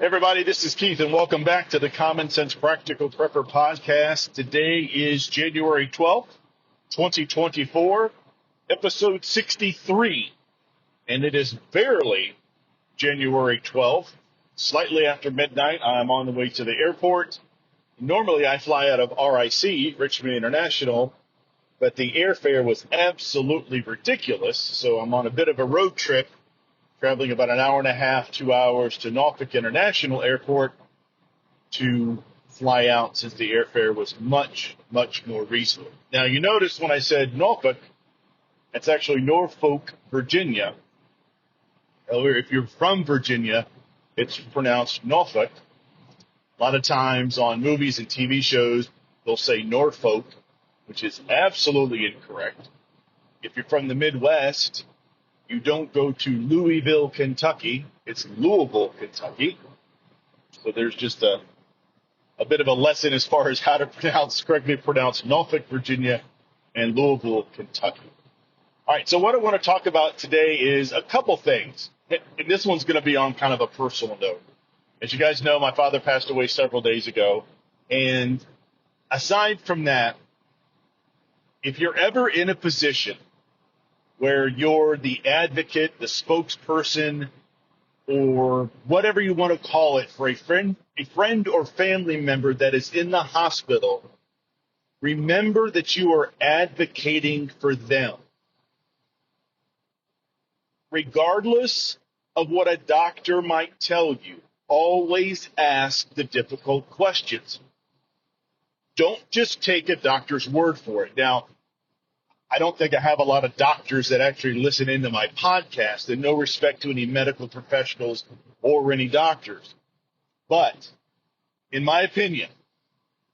Everybody, this is Keith, and welcome back to the Common Sense Practical Prepper podcast. Today is January 12th, 2024, episode 63, and it is barely January 12th. Slightly after midnight, I'm on the way to the airport. Normally, I fly out of RIC, Richmond International, but the airfare was absolutely ridiculous, so I'm on a bit of a road trip, traveling about an hour and a half, 2 hours to Norfolk International Airport to fly out since the airfare was much, much more reasonable. Now, you notice when I said Norfolk, it's actually Norfolk, Virginia. However, if you're from Virginia, it's pronounced Norfolk. A lot of times on movies and TV shows, they'll say Norfolk, which is absolutely incorrect. If you're from the Midwest, you don't go to Louisville, Kentucky. It's Louisville, Kentucky. So there's just a bit of a lesson as far as how to correctly pronounce Norfolk, Virginia, and Louisville, Kentucky. All right, so what I want to talk about today is a couple things. And this one's going to be on kind of a personal note. As you guys know, my father passed away several days ago. And aside from that, if you're ever in a position where you're the advocate, the spokesperson, or whatever you want to call it for a friend or family member that is in the hospital, remember that you are advocating for them. Regardless of what a doctor might tell you, always ask the difficult questions. Don't just take a doctor's word for it. Now, I don't think I have a lot of doctors that actually listen into my podcast, and no respect to any medical professionals or any doctors. But in my opinion,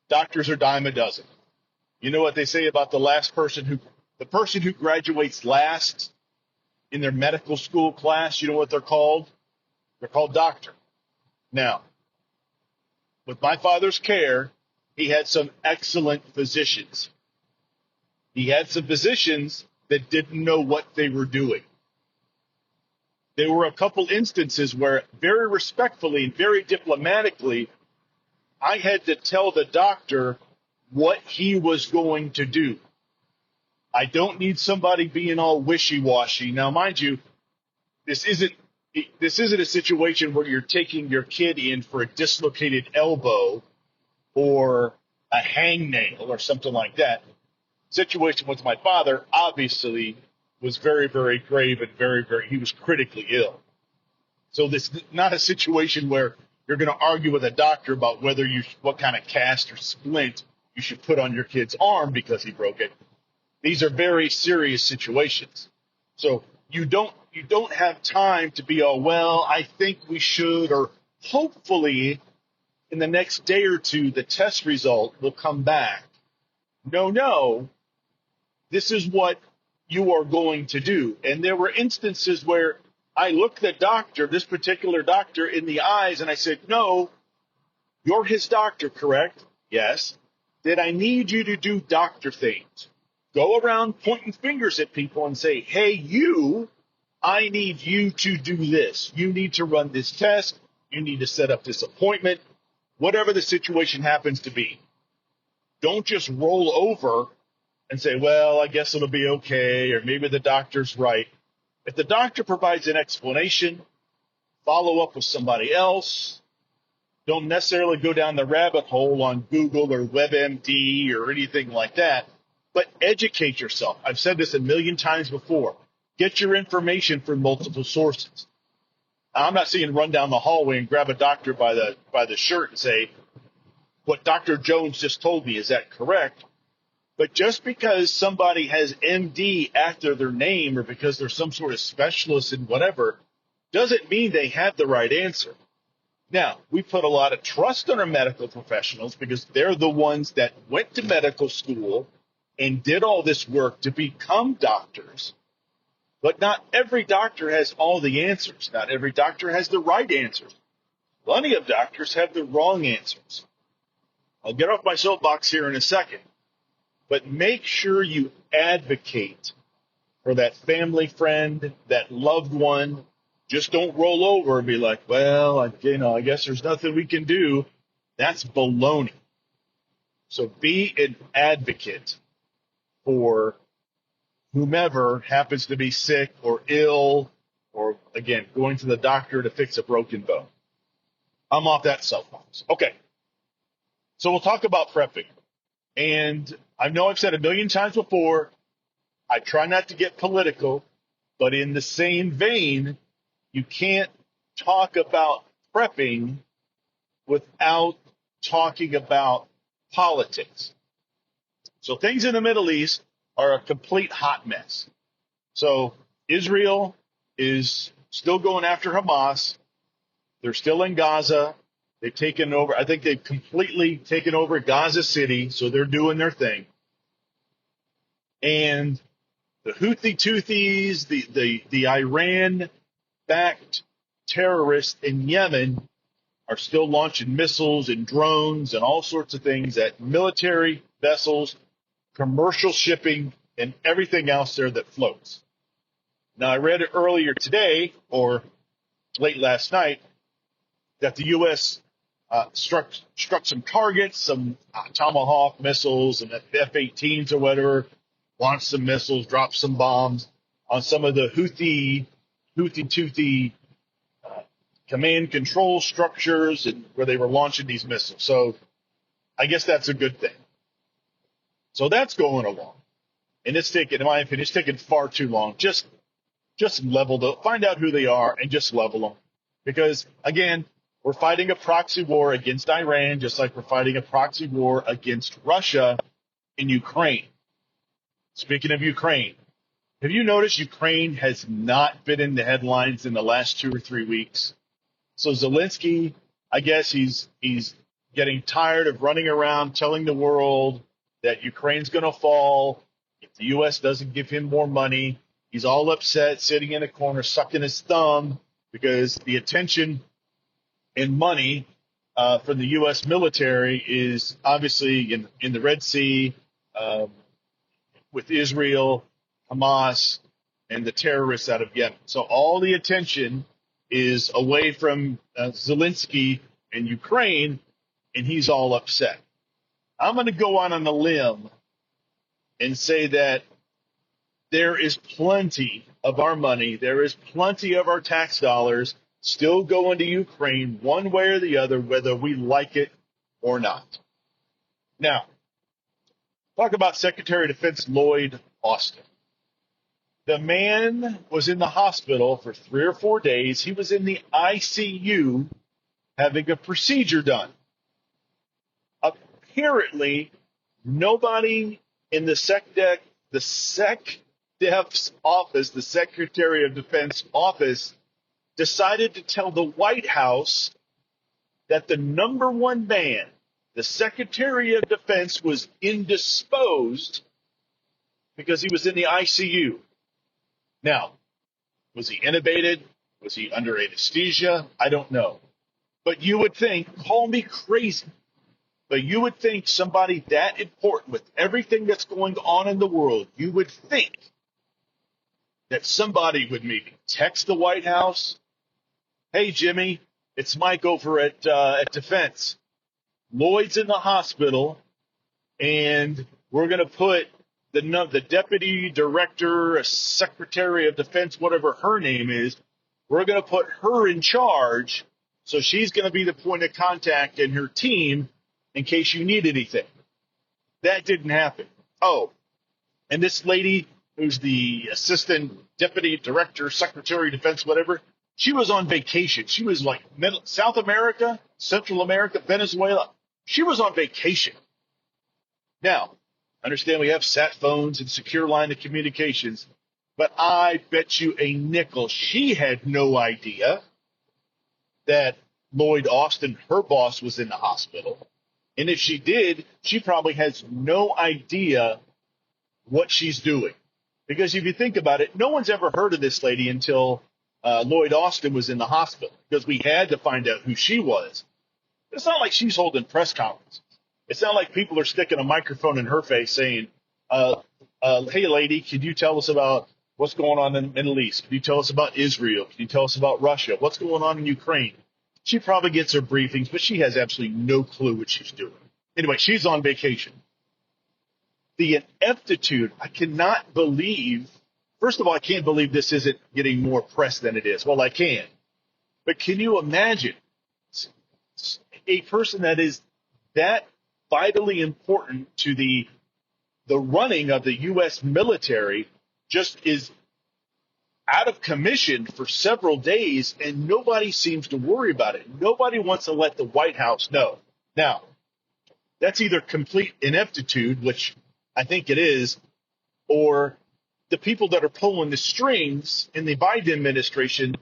doctors are dime a dozen. You know what they say about the person who graduates last in their medical school class? You know what they're called? They're called doctor. Now, with my father's care, he had some excellent physicians. He had some physicians that didn't know what they were doing. There were a couple instances where, very respectfully and very diplomatically, I had to tell the doctor what he was going to do. I don't need somebody being all wishy-washy. Now, mind you, this isn't a situation where you're taking your kid in for a dislocated elbow or a hangnail or something like that. Situation with my father obviously was very, very grave and he was critically ill. So this is not a situation where you're going to argue with a doctor about what kind of cast or splint you should put on your kid's arm because he broke it. These are very serious situations. So you don't have time to be I think we should, or hopefully in the next day or two, the test result will come back. No. This is what you are going to do. And there were instances where I looked this particular doctor, in the eyes, and I said, no, you're his doctor, correct? Yes. Did I need you to do doctor things? Go around pointing fingers at people and say, hey, I need you to do this. You need to run this test. You need to set up this appointment, whatever the situation happens to be. Don't just roll over and say, well, I guess it'll be okay, or maybe the doctor's right. If the doctor provides an explanation, follow up with somebody else. Don't necessarily go down the rabbit hole on Google or WebMD or anything like that, but educate yourself. I've said this a million times before. Get your information from multiple sources. I'm not saying run down the hallway and grab a doctor by the shirt and say, what Dr. Jones just told me, is that correct? But just because somebody has MD after their name or because they're some sort of specialist in whatever, doesn't mean they have the right answer. Now, we put a lot of trust in our medical professionals because they're the ones that went to medical school and did all this work to become doctors. But not every doctor has all the answers. Not every doctor has the right answers. Plenty of doctors have the wrong answers. I'll get off my soapbox here in a second. But make sure you advocate for that family friend, that loved one, Just don't roll over and be like, well, I guess there's nothing we can do. That's baloney. So be an advocate for whomever happens to be sick or ill or, again, going to the doctor to fix a broken bone. I'm off that soapbox. Okay. So we'll talk about prepping. And I know I've said a million times before, I try not to get political, but in the same vein, you can't talk about prepping without talking about politics. So things in the Middle East are a complete hot mess. So Israel is still going after Hamas. They're still in Gaza. They've taken over. I think they've completely taken over Gaza City. So they're doing their thing. And the Houthis, the Iran-backed terrorists in Yemen are still launching missiles and drones and all sorts of things at military vessels, commercial shipping, and everything else there that floats. Now, I read it earlier today or late last night that the U.S. struck some targets, some Tomahawk missiles and F-18s or whatever, launched some missiles, dropped some bombs on some of the Houthi command control structures and where they were launching these missiles. So I guess that's a good thing. So that's going along. And it's taken, in my opinion, it's taken far too long. Just level them, find out who they are and just level them. Because, again, we're fighting a proxy war against Iran, just like we're fighting a proxy war against Russia in Ukraine. Speaking of Ukraine, have you noticed Ukraine has not been in the headlines in the last 2 or 3 weeks? So Zelensky, I guess he's getting tired of running around telling the world that Ukraine's going to fall if the U.S. doesn't give him more money. He's all upset, sitting in a corner, sucking his thumb because the attention and money from the U.S. military is obviously in the Red Sea with Israel, Hamas, and the terrorists out of Yemen. So all the attention is away from Zelensky and Ukraine, and he's all upset. I'm going to go on a limb and say that there is plenty of our money, there is plenty of our tax dollars still going to Ukraine one way or the other, whether we like it or not. Now, talk about Secretary of Defense Lloyd Austin. The man was in the hospital for 3 or 4 days. He was in the ICU having a procedure done. Apparently, nobody in the SecDef's office, the Secretary of Defense office, decided to tell the White House that the number one man, the Secretary of Defense, was indisposed because he was in the ICU. Now, was he intubated? Was he under anesthesia? I don't know. But you would think, call me crazy, but you would think somebody that important with everything that's going on in the world, you would think that somebody would maybe text the White House, hey, Jimmy, it's Mike over at Defense. Lloyd's in the hospital, and we're going to put the deputy director, secretary of defense, whatever her name is, we're going to put her in charge, so she's going to be the point of contact in her team in case you need anything. That didn't happen. Oh, and this lady who's the assistant deputy director, secretary of defense, whatever, she was on vacation. She was like South America, Central America, Venezuela. She was on vacation. Now, understand we have sat phones and secure line of communications, but I bet you a nickel she had no idea that Lloyd Austin, her boss, was in the hospital. And if she did, she probably has no idea what she's doing. Because if you think about it, no one's ever heard of this lady until Lloyd Austin was in the hospital, because we had to find out who she was. It's not like she's holding press conferences. It's not like people are sticking a microphone in her face saying, hey, lady, could you tell us about What's going on in the Middle East? Can you tell us about Israel? Can you tell us about Russia? What's going on in Ukraine? She probably gets her briefings, but she has absolutely no clue what she's doing. Anyway, she's on vacation. The ineptitude, I cannot believe. First of all, I can't believe this isn't getting more press than it is. Well, I can. But can you imagine a person that is that vitally important to the running of the U.S. military just is out of commission for several days, and nobody seems to worry about it. Nobody wants to let the White House know. Now, that's either complete ineptitude, which I think it is, or the people that are pulling the strings in the Biden administration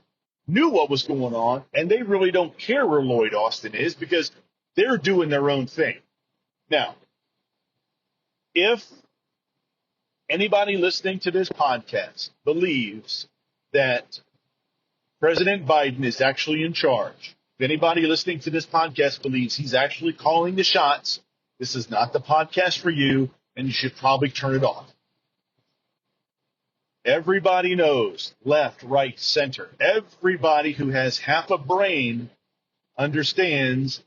knew what was going on, and they really don't care where Lloyd Austin is because they're doing their own thing. Now, if anybody listening to this podcast believes that President Biden is actually in charge, if anybody listening to this podcast believes he's actually calling the shots, this is not the podcast for you, and you should probably turn it off. Everybody knows, left, right, center. Everybody who has half a brain understands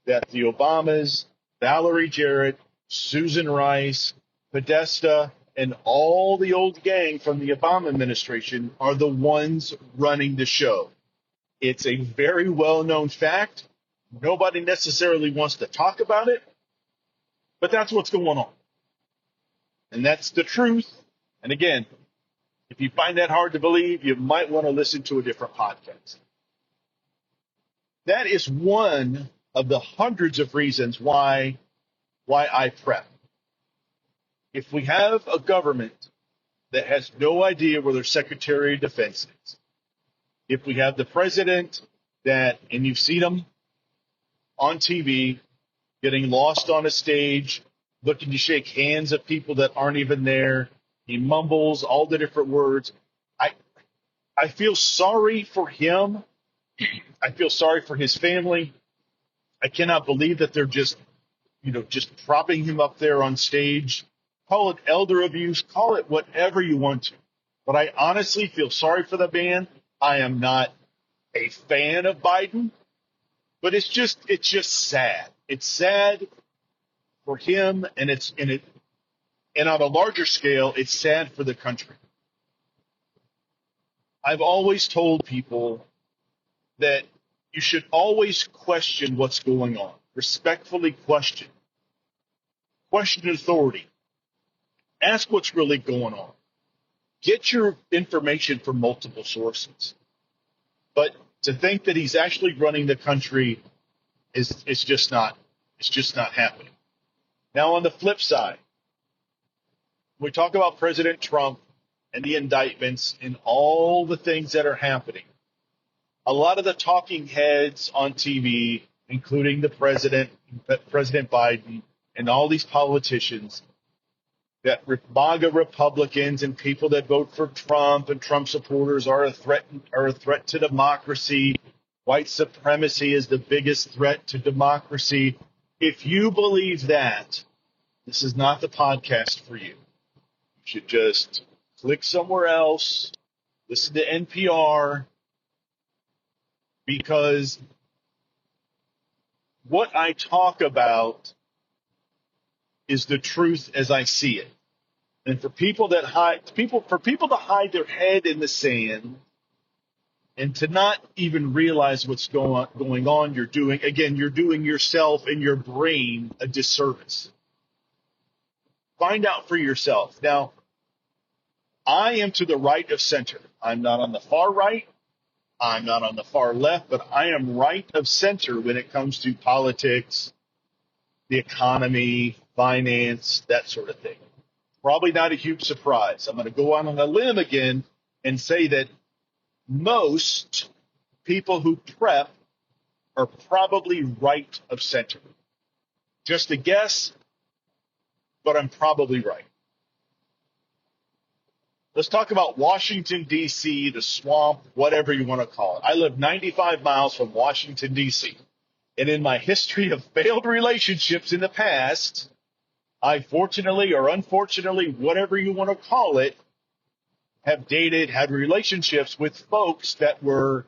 that the Obamas, Valerie Jarrett, Susan Rice, Podesta, and all the old gang from the Obama administration are the ones running the show. It's a very well-known fact. Nobody necessarily wants to talk about it, but that's what's going on. And that's the truth. And again, if you find that hard to believe, you might want to listen to a different podcast. That is one of the hundreds of reasons why I prep. If we have a government that has no idea where their Secretary of Defense is, if we have the president that, and you've seen him on TV, getting lost on a stage, looking to shake hands of people that aren't even there, he mumbles all the different words. I feel sorry for him. I feel sorry for his family. I cannot believe that they're just propping him up there on stage. Call it elder abuse. Call it whatever you want to. But I honestly feel sorry for the man. I am not a fan of Biden, but it's just sad. It's sad for him, and and on a larger scale, it's sad for the country. I've always told people that you should always question what's going on. Respectfully question. Question authority. Ask what's really going on. Get your information from multiple sources. But to think that he's actually running the country is just not happening. Now on the flip side, we talk about President Trump and the indictments and all the things that are happening. A lot of the talking heads on TV, including the President Biden, and all these politicians, that MAGA Republicans and people that vote for Trump and Trump supporters are a threat to democracy. White supremacy is the biggest threat to democracy. If you believe that, this is not the podcast for you. You should just click somewhere else, listen to NPR, because what I talk about is the truth as I see it. And for people to hide their head in the sand and to not even realize what's going on, you're doing yourself and your brain a disservice. Find out for yourself. Now, I am to the right of center. I'm not on the far right. I'm not on the far left, but I am right of center when it comes to politics, the economy, finance, that sort of thing. Probably not a huge surprise. I'm going to go on a limb again and say that most people who prep are probably right of center. Just a guess, but I'm probably right. Let's talk about Washington, D.C., the swamp, whatever you want to call it. I live 95 miles from Washington, D.C., and in my history of failed relationships in the past, I fortunately or unfortunately, whatever you want to call it, have dated, had relationships with folks that were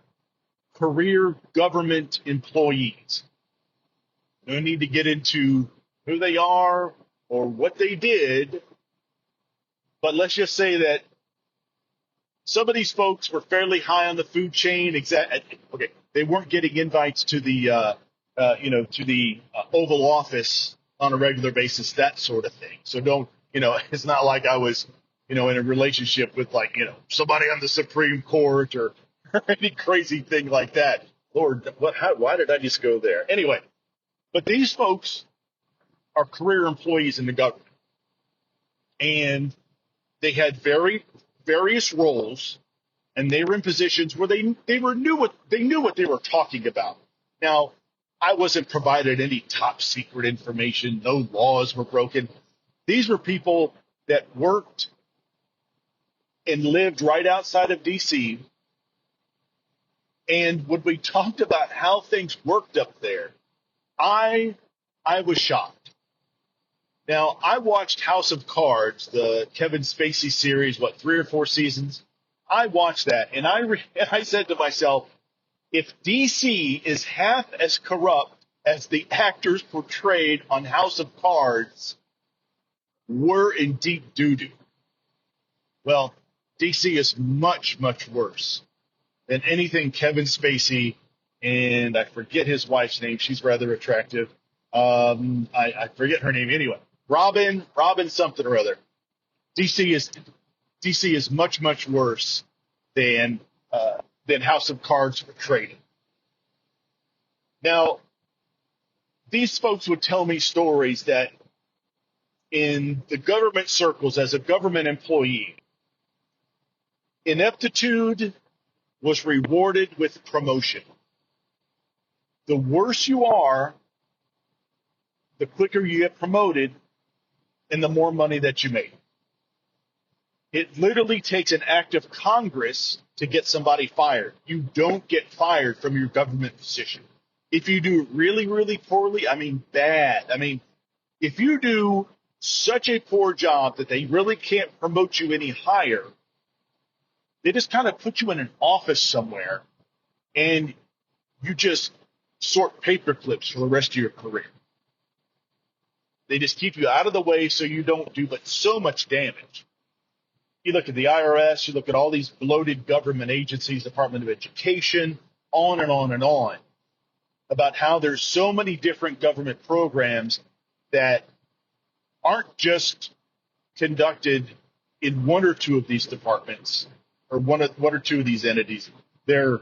career government employees. No need to get into who they are or what they did, but let's just say that some of these folks were fairly high on the food chain. Okay, they weren't getting invites to the Oval Office on a regular basis, that sort of thing. So don't, it's not like I was, in a relationship with somebody on the Supreme Court or any crazy thing like that. Lord, why did I just go there? Anyway, but these folks are career employees in the government, and they had various roles, and they were in positions where they knew what they were talking about. Now, I wasn't provided any top secret information. No laws were broken. These were people that worked and lived right outside of D.C. And when we talked about how things worked up there, I was shocked. Now, I watched House of Cards, the Kevin Spacey series, 3 or 4 seasons. I watched that, and I said to myself, if D.C. is half as corrupt as the actors portrayed on House of Cards, we're in deep doo-doo. Well, D.C. is much, much worse than anything Kevin Spacey, and I forget his wife's name. She's rather attractive. I forget her name anyway. Robin something or other. DC is much, much worse than House of Cards portrayed. Now, these folks would tell me stories that in the government circles as a government employee, ineptitude was rewarded with promotion. The worse you are, the quicker you get promoted and the more money that you make. It literally takes an act of Congress to get somebody fired. You don't get fired from your government position. If you do really, really poorly, bad. If you do such a poor job that they really can't promote you any higher, they just kind of put you in an office somewhere and you just sort paper clips for the rest of your career. They just keep you out of the way so you don't do but so much damage. You look at the IRS, you look at all these bloated government agencies, Department of Education, on and on and on, about how there's so many different government programs that aren't just conducted in one or two of these departments or one or two of these entities. They're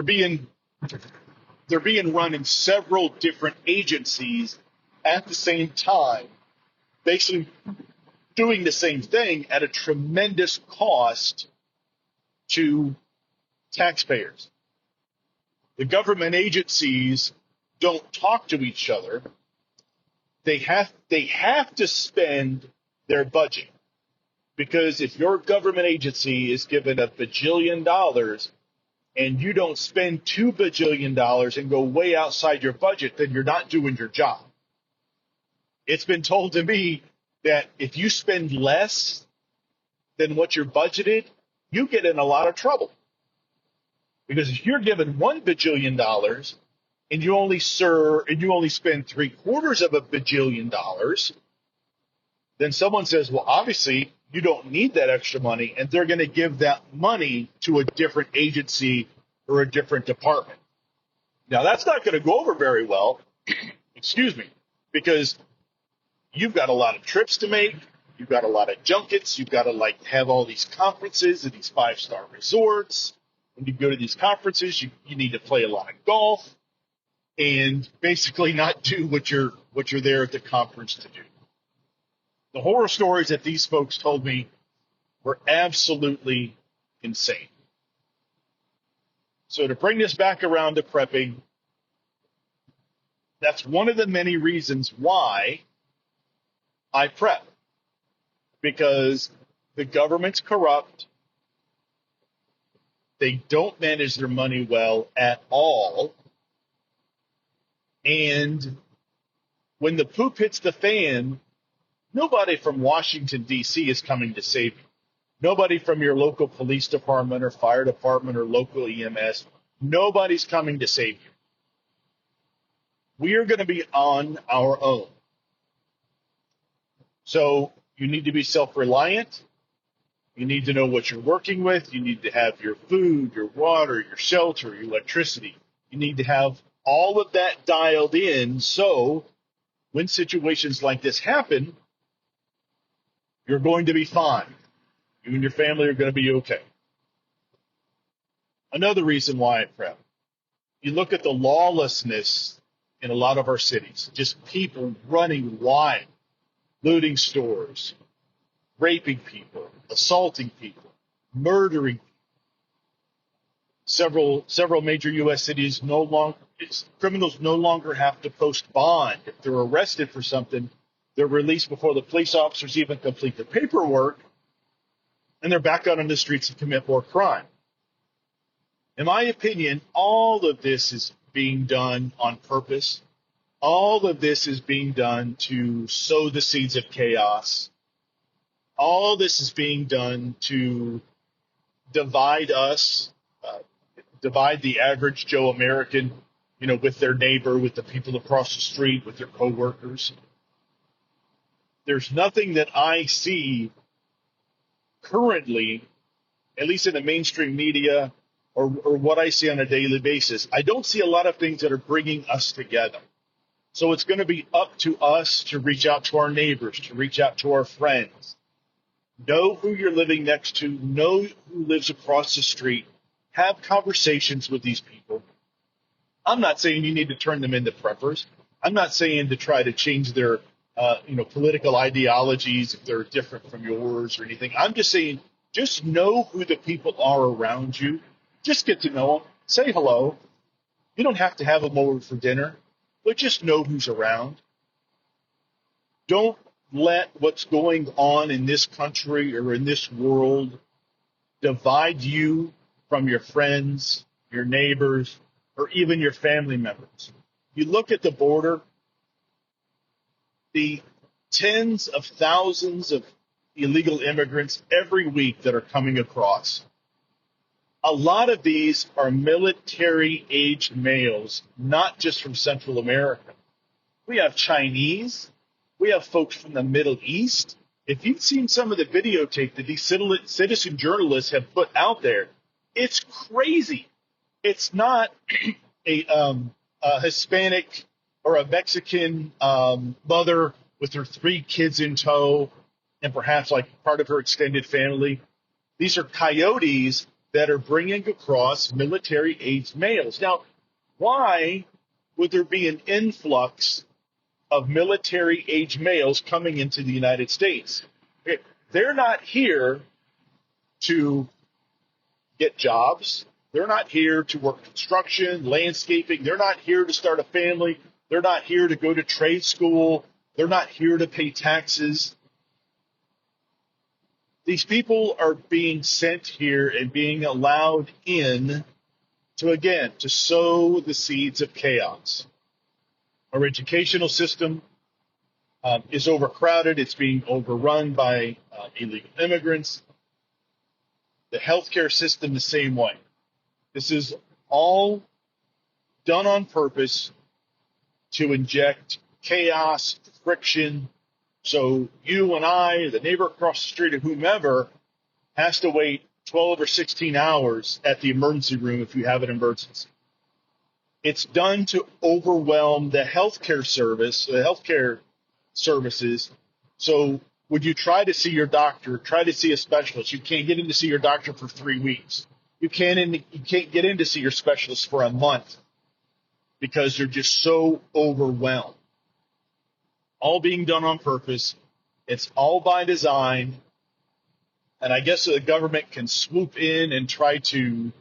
being run in several different agencies at the same time, basically doing the same thing at a tremendous cost to taxpayers. The government agencies don't talk to each other. They have to spend their budget, because if your government agency is given $1 bajillion and you don't spend $2 bajillion and go way outside your budget, then you're not doing your job. It's been told to me that if you spend less than what you're budgeted, you get in a lot of trouble. Because if you're given $1 bajillion and you only spend $750 million, then someone says, well, obviously you don't need that extra money, and they're going to give that money to a different agency or a different department. Now, that's not going to go over very well, excuse me, because you've got a lot of trips to make, you've got a lot of junkets, you've got to have all these conferences at these 5-star resorts. When you go to these conferences, you need to play a lot of golf and basically not do what you're there at the conference to do. The horror stories that these folks told me were absolutely insane. So to bring this back around to prepping, that's one of the many reasons why I prep. Because the government's corrupt. They don't manage their money well at all. And when the poop hits the fan, nobody from Washington, D.C. is coming to save you. Nobody from your local police department or fire department or local EMS, nobody's coming to save you. We are going to be on our own. So you need to be self-reliant. You need to know what you're working with. You need to have your food, your water, your shelter, your electricity. You need to have all of that dialed in so when situations like this happen, you're going to be fine. You and your family are going to be okay. Another reason why I prep. You look at the lawlessness in a lot of our cities, just people running wild, looting stores, raping people, assaulting people, murdering. Several major U.S. cities criminals no longer have to post bond. If they're arrested for something, they're released before the police officers even complete the paperwork, and they're back out on the streets to commit more crime. In my opinion, all of this is being done on purpose. All of this is being done to sow the seeds of chaos. All this is being done to divide us, divide the average Joe American, with their neighbor, with the people across the street, with their coworkers. There's nothing that I see currently, at least in the mainstream media or what I see on a daily basis. I don't see a lot of things that are bringing us together. So it's going to be up to us to reach out to our neighbors, to reach out to our friends. Know who you're living next to. Know who lives across the street. Have conversations with these people. I'm not saying you need to turn them into preppers. I'm not saying to try to change their political ideologies if they're different from yours or anything. I'm just saying just know who the people are around you. Just get to know them. Say hello. You don't have to have them over for dinner, but just know who's around. Don't let what's going on in this country or in this world divide you from your friends, your neighbors, or even your family members. You look at the border, the tens of thousands of illegal immigrants every week that are coming across. A lot of these are military-aged males, not just from Central America. We have Chinese. We have folks from the Middle East. If you've seen some of the videotape that these citizen journalists have put out there, it's crazy. It's not a Hispanic or a Mexican mother with her 3 kids in tow and perhaps like part of her extended family. These are coyotes that are bringing across military-aged males. Now, why would there be an influx of military-aged males coming into the United States? Okay, they're not here to get jobs. They're not here to work construction, landscaping. They're not here to start a family. They're not here to go to trade school. They're not here to pay taxes. These people are being sent here and being allowed in to sow the seeds of chaos. Our educational system is overcrowded. It's being overrun by illegal immigrants. The healthcare system the same way. This is all done on purpose to inject chaos, friction. So you and I, the neighbor across the street, or whomever, has to wait 12 or 16 hours at the emergency room if you have an emergency. It's done to overwhelm the healthcare services. So would you try to see your doctor, try to see a specialist? You can't get in to see your doctor for 3 weeks. You can't get in to see your specialist for a month because they're just so overwhelmed. All being done on purpose. It's all by design. And I guess the government can swoop in and try to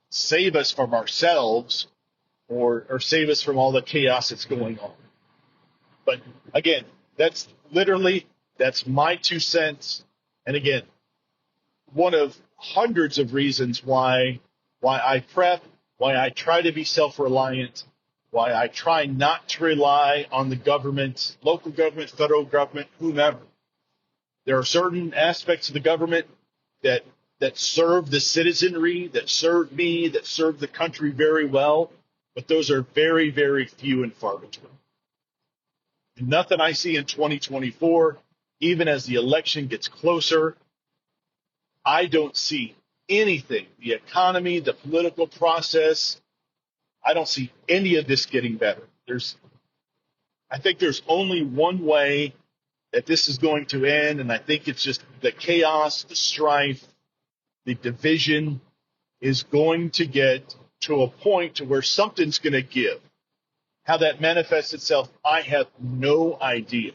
save us from ourselves or save us from all the chaos that's going on. But again, that's my 2 cents. And again, one of hundreds of reasons why I prep, why I try to be self-reliant, why I try not to rely on the government, local government, federal government, whomever. There are certain aspects of the government that serve the citizenry, that serve me, that serve the country very well, but those are very, very few and far between. Nothing I see in 2024, even as the election gets closer, I don't see anything. The economy, the political process, I don't see any of this getting better. I think there's only one way that this is going to end, and I think it's just the chaos, the strife, the division is going to get to a point to where something's going to give. How that manifests itself, I have no idea.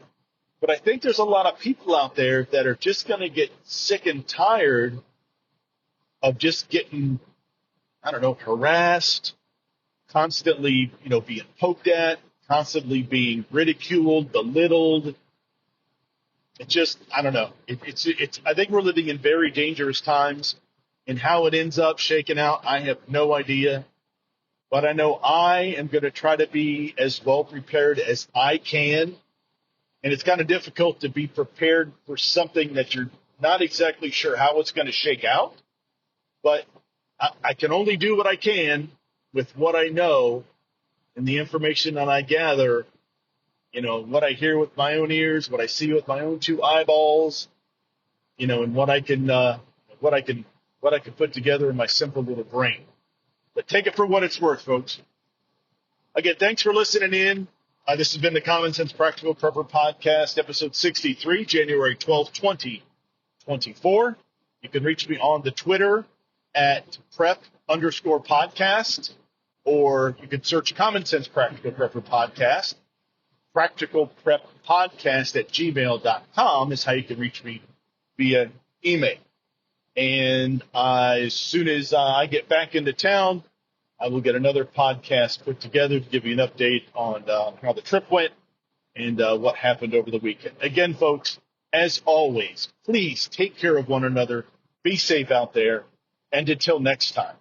But I think there's a lot of people out there that are just going to get sick and tired of just getting, harassed, constantly, being poked at, constantly being ridiculed, belittled. It's just, I don't know. I think we're living in very dangerous times, and how it ends up shaking out, I have no idea. But I know I am going to try to be as well prepared as I can. And it's kind of difficult to be prepared for something that you're not exactly sure how it's going to shake out. But I can only do what I can with what I know and the information that I gather, what I hear with my own ears, what I see with my own two eyeballs, and what I can put together in my simple little brain. But take it for what it's worth, folks. Again, thanks for listening in. This has been the Common Sense Practical Prepper Podcast, episode 63, January 12th, 2024. You can reach me on the Twitter at prep_podcast, or you can search Common Sense Practical Prepper Podcast. Practical Prep Podcast at gmail.com is how you can reach me via email. And as soon as I get back into town, I will get another podcast put together to give you an update on how the trip went and what happened over the weekend. Again, folks, as always, please take care of one another. Be safe out there. And until next time.